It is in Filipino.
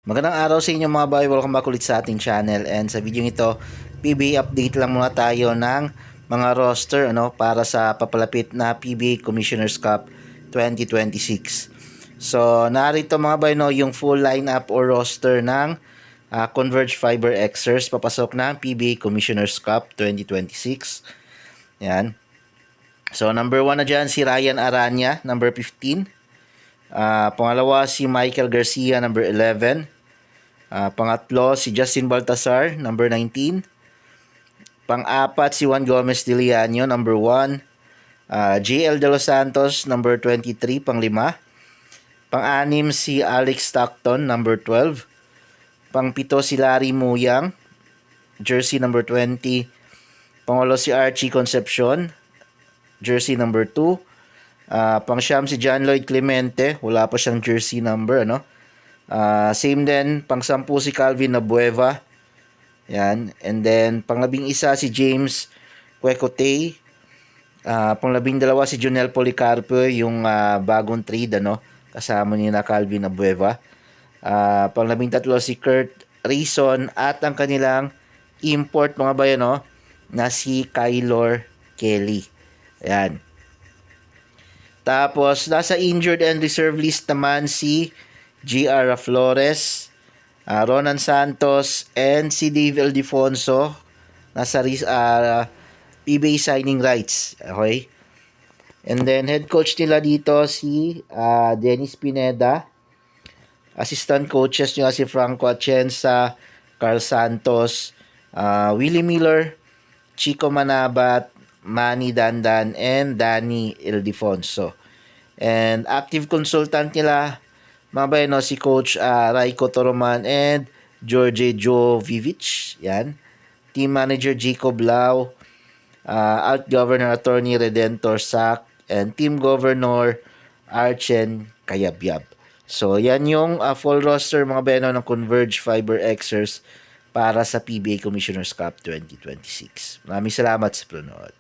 Magandang araw sa inyo mga boy, welcome back ulit sa ating channel, and sa video ito, PBA update lang muna tayo ng mga roster para sa papalapit na PBA Commissioner's Cup 2026. So narito mga boy yung full lineup or roster ng Converge Fiber Xers papasok ng PBA Commissioner's Cup 2026. Yan. So number 1 na dyan si Ryan Aranya, number 15. Pangalawa si Michael Garcia, number 11. Pangatlo si Justin Baltasar, number 19. Pang-apat si Juan Gomez de Liano, number 1. JL De Los Santos, number 23, pang-5. Pang-6 si Alex Stockton, number 12. Pang-7 si Larry Muyang, jersey number 20. Pang-8 si Archie Concepcion, jersey number 2. Pang-9 si John Lloyd Clemente, wala pa siyang jersey number, same din, pang-10 si Calvin Nabueva. Yan. And then, pang-11 si James Quecotay. Pang-12 si Junel Policarpo, yung bagong trade, kasama niya na Calvin Nabueva. Pang-13 si Kurt Reason at ang kanilang import mga bayan, na si Kylor Kelly. Yan. Tapos, nasa injured and reserve list naman si G.R. Flores, Ronan Santos, and si Dave Ildefonso. Nasa PBA signing rights. Okay? And then, head coach nila dito si Dennis Pineda. Assistant coaches nyo si Franco Atienza, Carl Santos, Willie Miller, Chico Manabat, Manny Dandan, and Danny Ildefonso. And active consultant nila mga bayan, si Coach Raiko Toroman and George Jovic. Yan. Team Manager Jacob Lau, Alt Governor Attorney Redentor Sac, and Team Governor Archen Kayabyab. So, yan yung full roster mga bayan ng Converge Fiber Xers para sa PBA Commissioner's Cup 2026. Maraming salamat sa panonood.